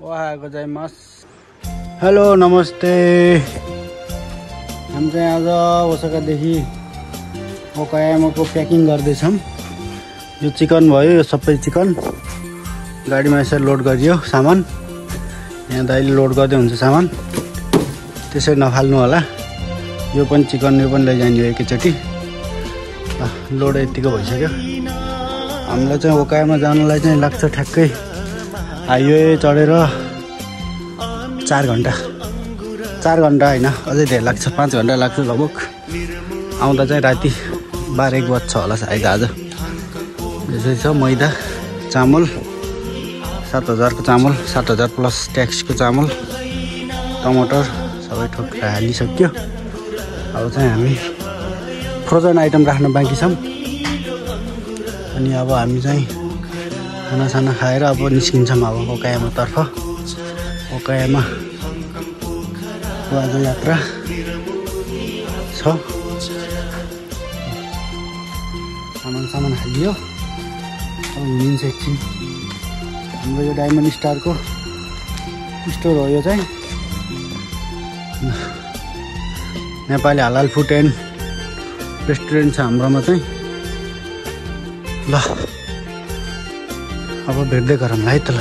ओहा गोजाइमास। हेलो नमस्ते। हामी चाहिँ आज ओसाकादेखि ओकायामाको प्याकिङ गर्दैछौँ। यो चिकन भयो, यो सबै चिकन गाडीमा यसरी लोड गरियो सामान। यहाँ दाइले लोड गर्दै हुन्छ सामान, त्यसरी नफाल्नु होला। यो पनि चिकन, यो पनि लैजाने एकैचोटि। लोड यतिको भइसक्यो। हामीलाई चाहिँ ओकायामा जानलाई चाहिँ लाग्छ ठ्याक्कै हाइवे चढेर 4 घन्टा। 4 घन्टा होइन, अझै धेरै लाग्छ, 5 घन्टा लाग्छ लगभग। आउँदा चाहिँ राति 12-1 बज्छ होला सायद आज। यसरी छ मैदा, चामल 7,000 को चामल, 7,000 प्लस ट्याक्सको चामल, टमाटर सबै ठोकेर हालिसक्यो। अब चाहिँ हामी फ्रोजन आइटम राख्न बाँकी छौँ। अनि अब हामी चाहिँ खानासाना खाएर अब निस्किन्छौँ अब ओकायामातर्फ। ओकायामा आज यात्रा छ। सामान हालियो, अब हिँडिन्छ एकछिन। हाम्रो यो डायमन्ड स्टारको स्टोर हो। यो चाहिँ नेपाली हालाल फुड एन्ड रेस्टुरेन्ट छ हाम्रोमा चाहिँ। ल अब भेट्दै गरौँला है त। ल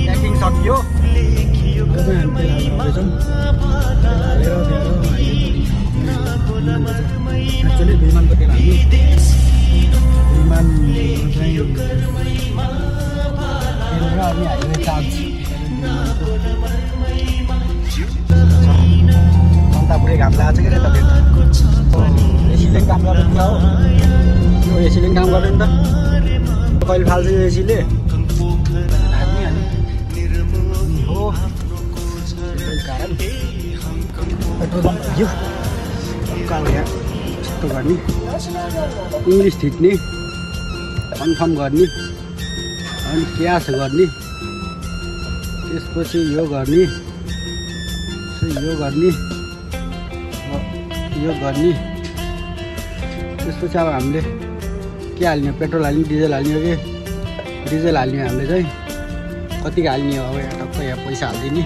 प्याकिङ सकियो। एक्चुअली विमानको तेल हाल्यो। विमान चाहिँ तेल र अनि हाइवे चार्ज अन्त पुरै घाम लागेको छ कि त भेट। एसीले काम गर्दैन हो, यो एसीले काम गर्दैन त। कहिले फाल्छ यो एसीले हो। त्यसै कारण पेट्रोल पम्प यो कालो यहाँ छिट्टो गर्ने, इङ्ग्लिस थिच्ने, कन्फर्म गर्ने, अनि क्यास गर्ने, त्यसपछि यो गर्ने, यो गर्ने, यो गर्ने। त्यसपछि अब हामीले के हाल्ने, पेट्रोल हाल्ने, डिजल हाल्ने हो कि डिजल हाल्ने। हामीले चाहिँ कतिको हाल्ने हो, अब यहाँ टक्क यहाँ पैसा हालिदिने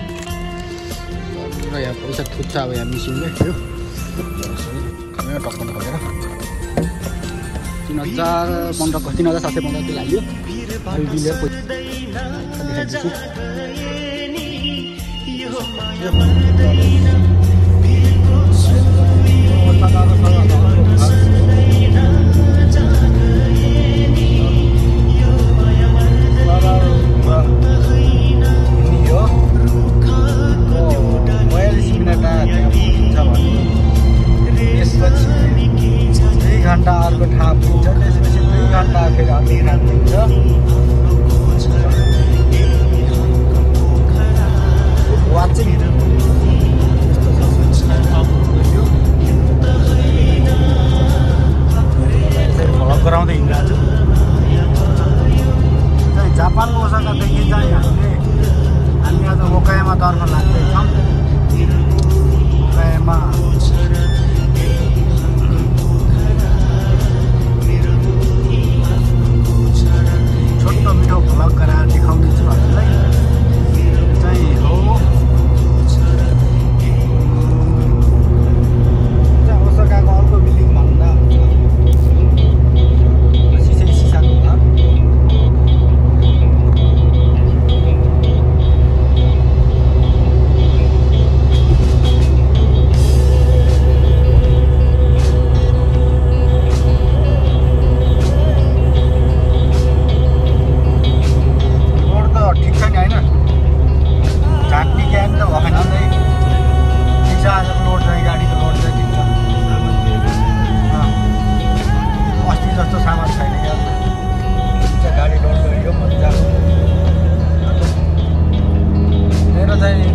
र यहाँ पैसा थुत्छ अब यहाँ मिसिनले। यो टक्क खोलेर 3,750 तेल हाल्यो। अहिले बिलेर पैसा देखाइदिन्छु। अर्को ठाप दिन्छ, त्यसपछि 2 घन्टा फेरि अर्को ठाप दिन्छ। वाचिङ भ्लग गराउँदै हिँडिरहेको छु। जापानको ओसाकादेखि चाहिँ हामी आज ओकायामातर्फ लाग्दैछौँ। ओकायामा छोटो मिठो भ्लग गराएर देखाउँदैछु हजुरलाई। चाहिँ हो ओसाकाको अर्को बिल्डिङ भन्दा सिसाको घर।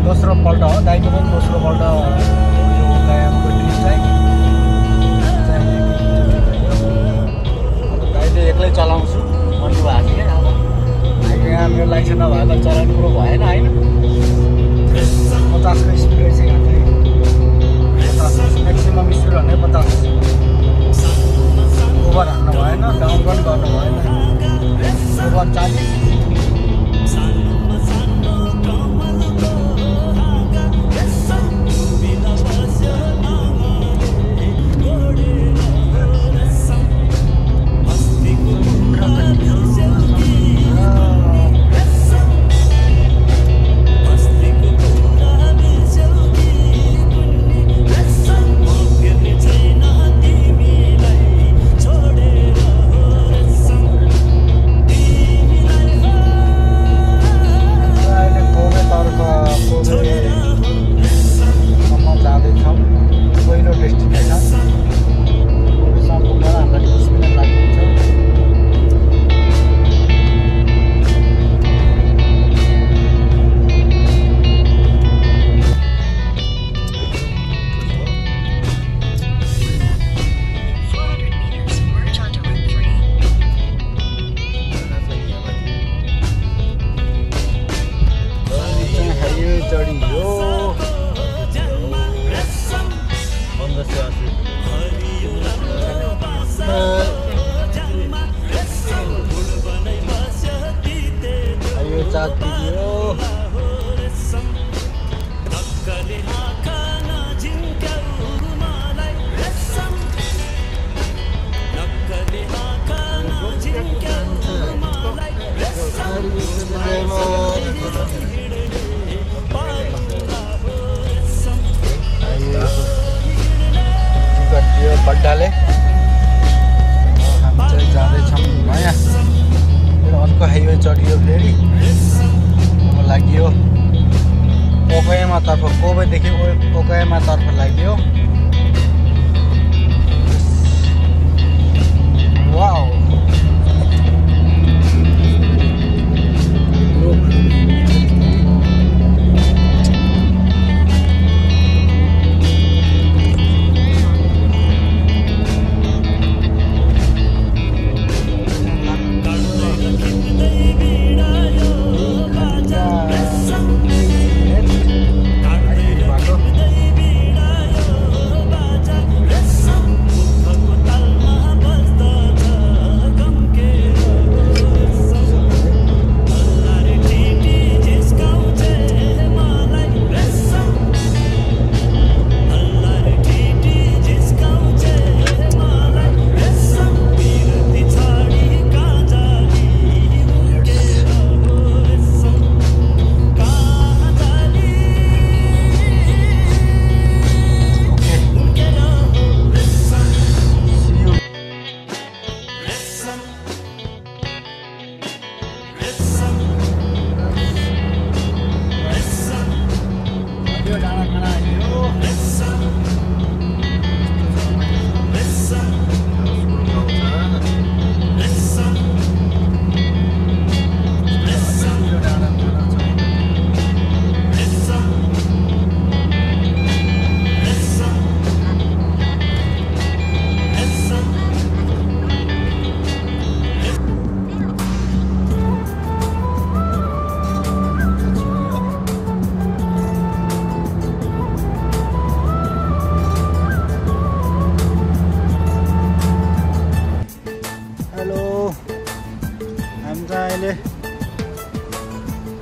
दोस्रो पल्ट हो, दाइको पनि दोस्रो पल्ट यो ओकायामाको ट्रिप चाहिँ। अब दाइले एक्लै चलाउँछु भन्नुभएको थियो क्या। अब यहाँ मेरो लाइसेन्स नभएर त चलाउनु कुरो भएन होइन। 50 को स्पिड रहेछ यहाँ चाहिँ। 50 म्याक्सिमम स्पिड भने 50। ओभर हान्नु भएन, डाउन पनि गर्नु भएन। ओभर 40 मजाक कीजिए। बड्डाले हामी चाहिँ जाँदैछौँ नयाँ फेरि अर्को हाइवे चढियो। फेरि अब लाग्यो ओकायामातर्फ, कोबेदेखि ओकायामातर्फ लाग्यो। वाउ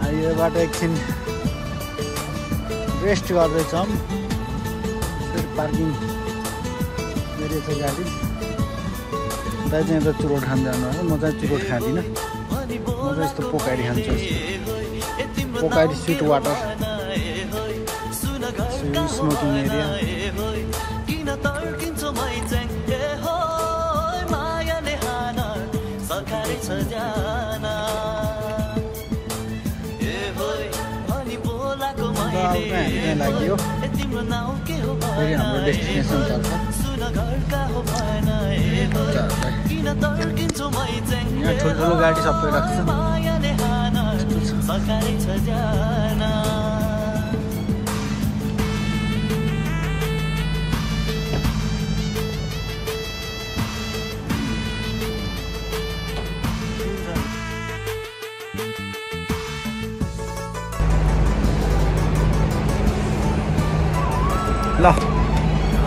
हाइवेबाट एकछिन रेस्ट गर्दैछौँ। फेरि पार्किङ एरिया छ गाडी। दाइ चाहिँ त चुरोट खान जानु, म चाहिँ चुरोट खाँदिनँ। म चाहिँ यस्तो पोकाइडी खान्छु, पोकाइडी स्विट वाटर स्मोकिङ एरिया। लाग्यो फेरि हाम्रो डेस्टिनेसन तर्फ। यहाँ ठुल्ठुलो गाडी सबै राख्छ। ल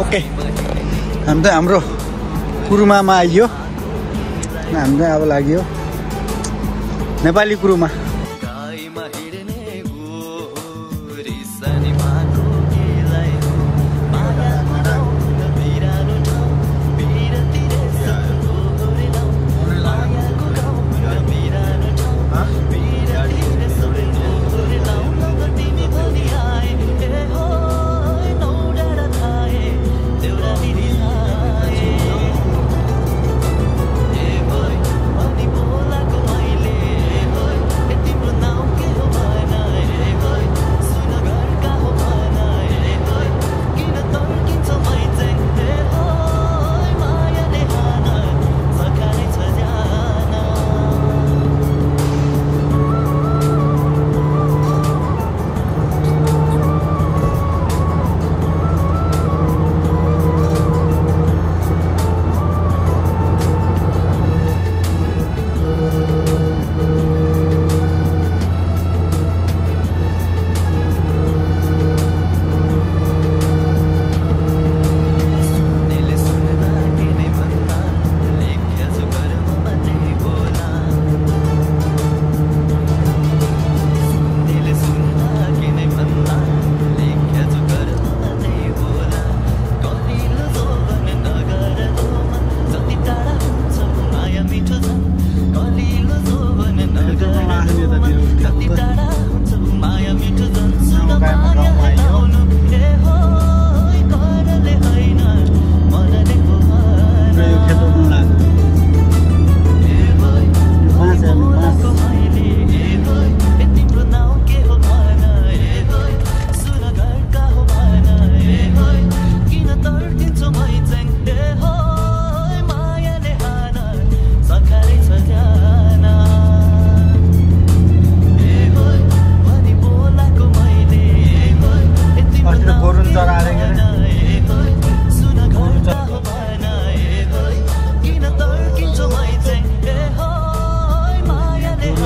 ओके, हामी चाहिँ हाम्रो कुरुमामा आइयो। हामी चाहिँ अब लाग्यो नेपाली कुरुमा।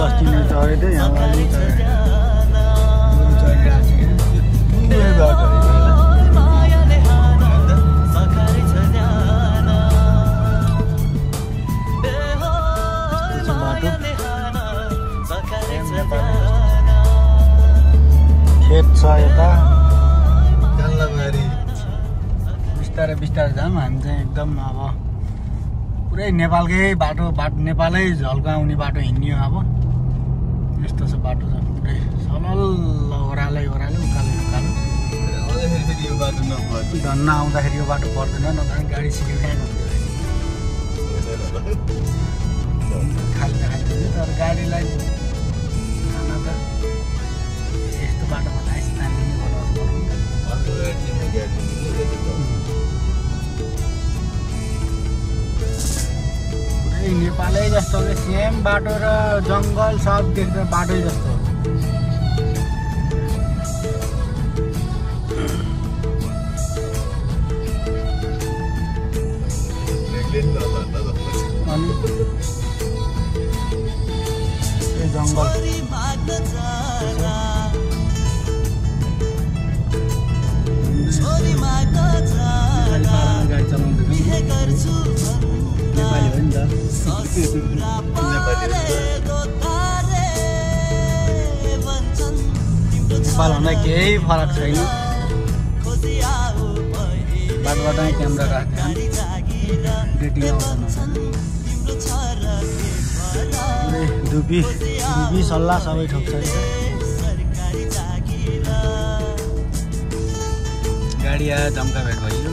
अस्ति नै चढेको थियो यहाँ अगाडि चढिरहेको छ। खेत छ यता बिस्तारै बिस्तारै जाऊँ हामी चाहिँ एकदम अब पुरै नेपालकै बाटो नेपालै झल्काउने बाटो हिँड्ने अब यस्तो छ बाटो छ पुरै सलल ओह्रालै उकालो धन्न आउँदाखेरि यो बाटो पर्दैन नत्र गाडी सिकेकै खाली खाइदिन्छ तर गाडीलाई यस्तो बाटोमा त स्थानीय बनाउनु पुरै नेपालै जस्तो सेम बाटो र जङ्गल सब देख्दा बाटै जस्तो अनि जङ्गल गाडी चलाउँदैछ नेपाली हो नि त नेपालभन्दा केही फरक छैन बाटोबाटै क्यामेरा राख्दैन डेटिङ आउँदैन धुपी सल्लाह सबै ठोक्छ गाडी आयो जम्का भेट भइयो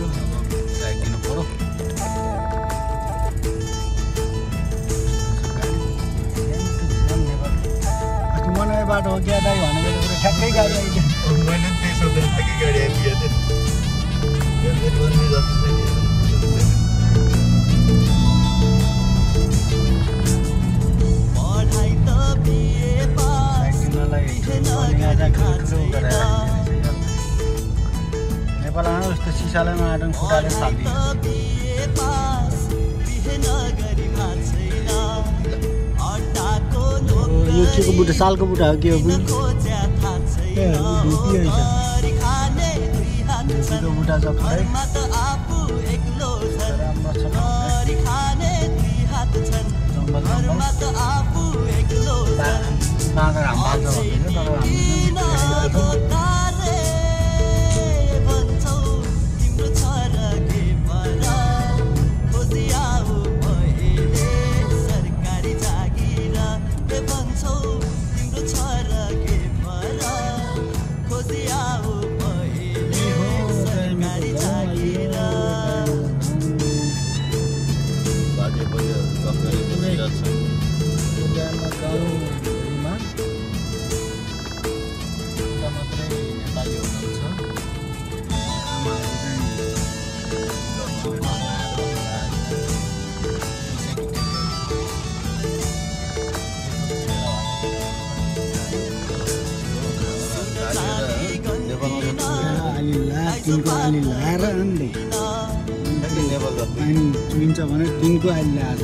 राखिदिनु पर्यो अस्ति मनाइ बाटो हो क्या दाइ भनेको ठ्याक्कै गाडी आइदियो मैले त्यही सोधेर ठ्याक्कै गाडी आइदियो नेपालमा जस्तो सिसालैमा आँटन खुट्टाले फाल्दिन्छ यो के को बुट्टा सालको बुट्टा हो के हो पनि धुपीको बुट्टा छ पुरै राम्रो छ बाँदर हाम पाल्छ भन्दैछ तर तिनको आली लाएर अन्डे चुइन्छ भने तिनको आली ल्याएर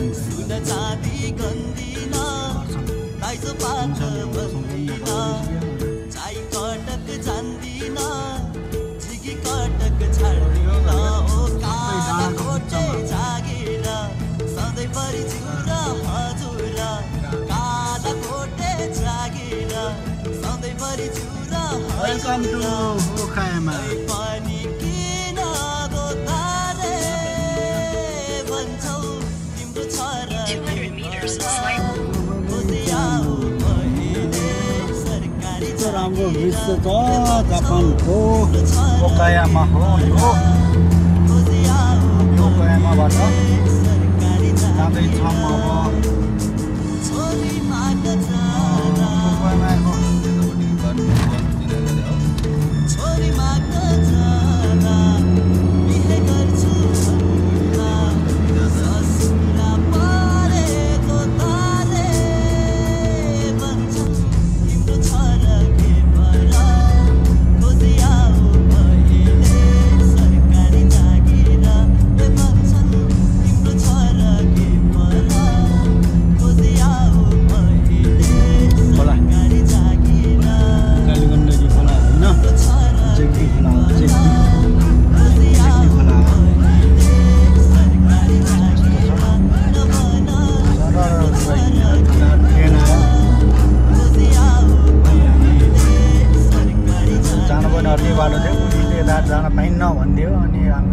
वेलकम टु ओखायामा राम्रो दृश्य छ जापानको ओखायामा हो यो ओखायामाबाट जाँदैछौँ अब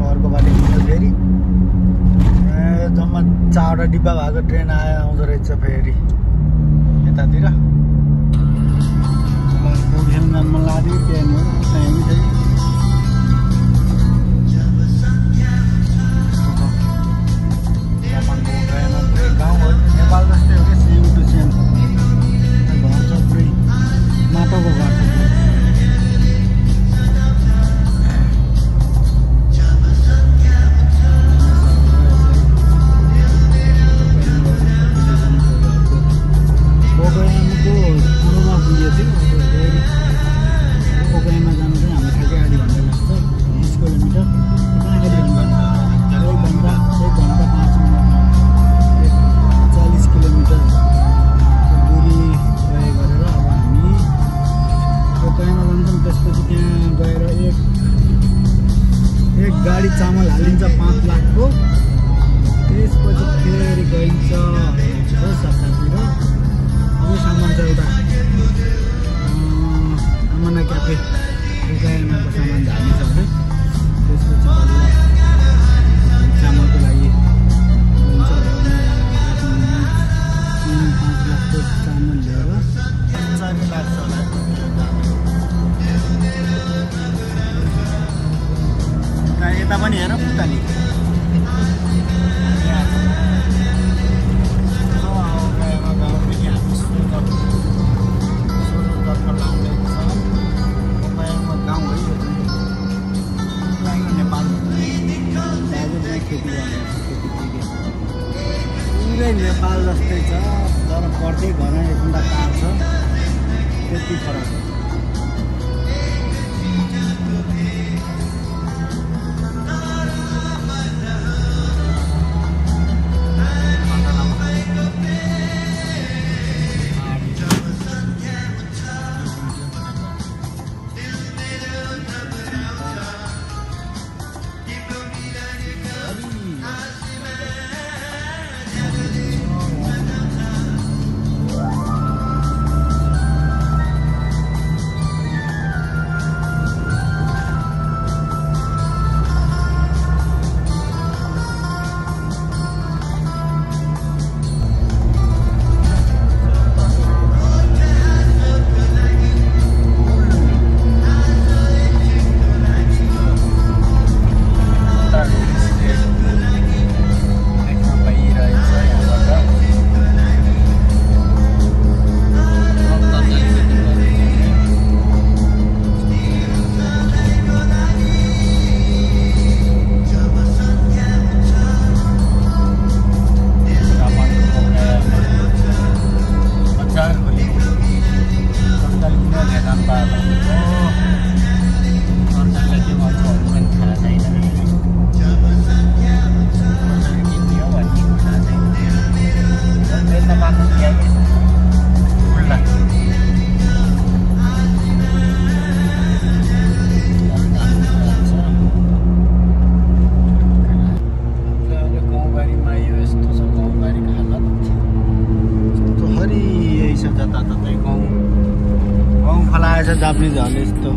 अर्को बाटो हिँड्यो फेरि जम्मा 4वटा डिब्बा भएको ट्रेन आउँदो रहेछ फेरि यतातिर बोकिसम्म जान मन लाग्यो ट्रेन हो टाइम चाहिँ गाउँ हो नेपाल जस्तै हो कि सेम टु सेम घर छ पुरै माटोको घर छ ओकाइमा जानु चाहिँ हाम्रो ठ्याक्कै आधी घन्टा लाग्छ 20 किलोमिटर 1 घन्टा 5 मिनट 40 किलोमिटर दूरी तय गरेर अब हामी ओकाइमा जान्छौँ। त्यसपछि त्यहाँ गएर एक गाडी चामल हालिन्छ 5 लाखको। त्यसपछि फेरि गइन्छ सप्ताहतिर अनि सामान चाहिँ एउटा आमाना क्याफे ओकाइमाको सामान झार्ने छ अरे। त्यसपछि चामलको लागि गइन्छ 5 लाखको चामल लिएर 4 लाग्छ होला यता पनि हेर पुताली पुरै नेपाल जस्तै छ तर प्रत्येक घरमा एउटा कार छ त्यति फरक हो। जापानिजहरूले यस्तो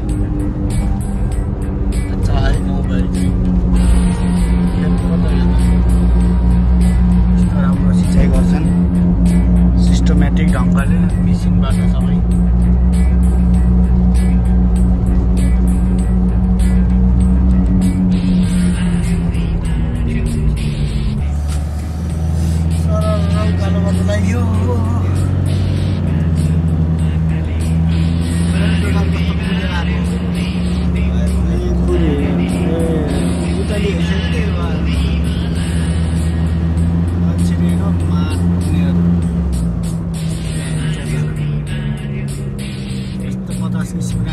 अच्छा है गाउँघरि राम्रो सिँचाइ गर्छन् सिस्टमेटिक ढङ्गले मेसिनबाट सबै। कालो बाटो लाग्यो Spina